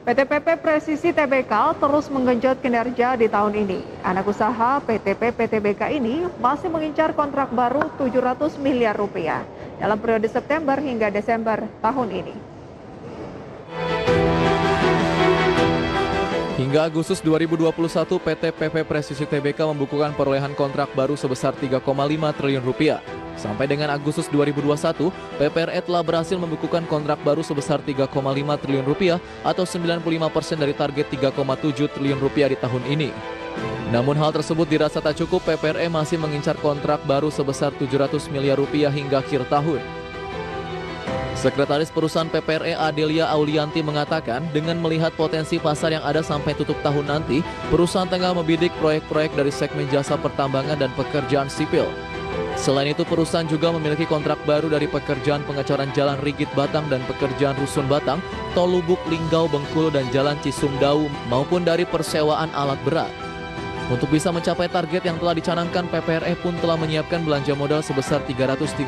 PT PP Presisi Tbk terus menggenjot kinerja di tahun ini. Anak usaha PT PP Tbk ini masih mengincar kontrak baru 700 miliar rupiah dalam periode September hingga Desember tahun ini. Hingga Agustus 2021, PT PP Presisi Tbk membukukan perolehan kontrak baru sebesar 3,5 triliun rupiah. Sampai dengan Agustus 2021, PPRE telah berhasil membukukan kontrak baru sebesar 3,5 triliun rupiah atau 95% dari target 3,7 triliun rupiah di tahun ini. Namun hal tersebut dirasa tak cukup, PPRE masih mengincar kontrak baru sebesar 700 miliar rupiah hingga akhir tahun. Sekretaris Perusahaan PPRE Adelia Aulianti mengatakan, dengan melihat potensi pasar yang ada sampai tutup tahun nanti, perusahaan tengah membidik proyek-proyek dari segmen jasa pertambangan dan pekerjaan sipil. Selain itu, perusahaan juga memiliki kontrak baru dari pekerjaan pengecoran Jalan Rigit Batang dan pekerjaan Rusun Batang, Tol Lubuk Linggau Bengkulu dan Jalan Cisumdawu maupun dari persewaan alat berat. Untuk bisa mencapai target yang telah dicanangkan, PPRE pun telah menyiapkan belanja modal sebesar 336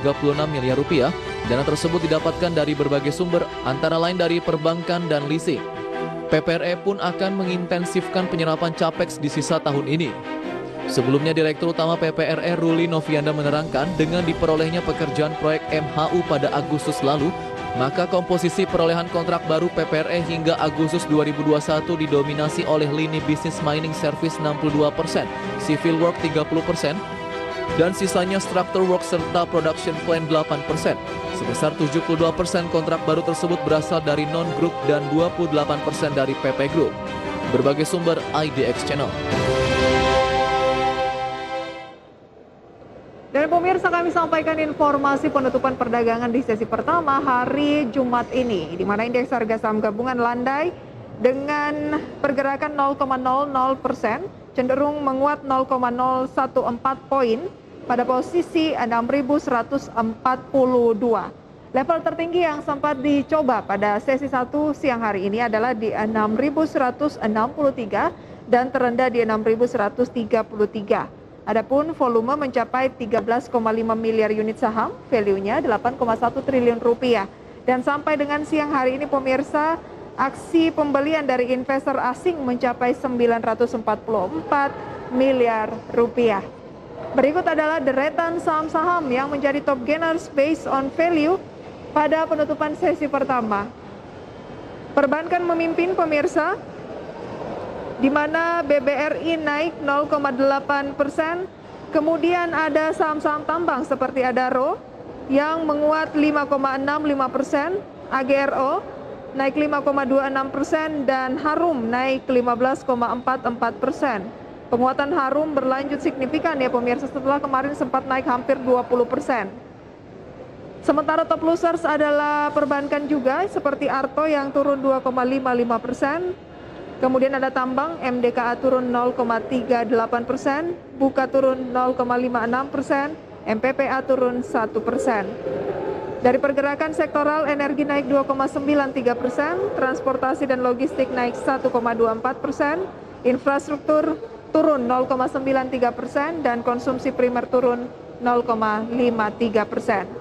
miliar rupiah. Dana tersebut didapatkan dari berbagai sumber, antara lain dari perbankan dan leasing. PPRE pun akan mengintensifkan penyerapan capex di sisa tahun ini. Sebelumnya, Direktur Utama PPRE Ruli Novianda menerangkan, dengan diperolehnya pekerjaan proyek MHU pada Agustus lalu, maka komposisi perolehan kontrak baru PPRE hingga Agustus 2021 didominasi oleh lini bisnis mining service 62%, civil work 30%, dan sisanya structure work serta production plant 8%. Sebesar 72% kontrak baru tersebut berasal dari non-group dan 28% dari PP Group. Berbagai sumber IDX Channel. Dan pemirsa, kami sampaikan informasi penutupan perdagangan di sesi pertama hari Jumat ini, di mana indeks harga saham gabungan landai dengan pergerakan 0,00%, cenderung menguat 0,014 poin pada posisi 6.142. Level tertinggi yang sempat dicoba pada sesi 1 siang hari ini adalah di 6.163 dan terendah di 6.133. Adapun volume mencapai 13,5 miliar unit saham, value-nya 8,1 triliun rupiah. Dan sampai dengan siang hari ini pemirsa, aksi pembelian dari investor asing mencapai 944 miliar rupiah. Berikut adalah deretan saham-saham yang menjadi top gainers based on value pada penutupan sesi pertama. Perbankan memimpin pemirsa, di mana BBRI naik 0,8%, kemudian ada saham-saham tambang seperti Adaro yang menguat 5,65%, AGRO naik 5,26%, dan Harum naik 15,44%. Penguatan Harum berlanjut signifikan ya pemirsa, setelah kemarin sempat naik hampir 20%. Sementara top losers adalah perbankan juga seperti Arto yang turun 2,55%. Kemudian ada tambang, MDKA turun 0,38%, Buka turun 0,56%, MPPA turun 1%. Dari pergerakan sektoral, energi naik 2,93%, transportasi dan logistik naik 1,24%, infrastruktur turun 0,93%, dan konsumsi primer turun 0,53%.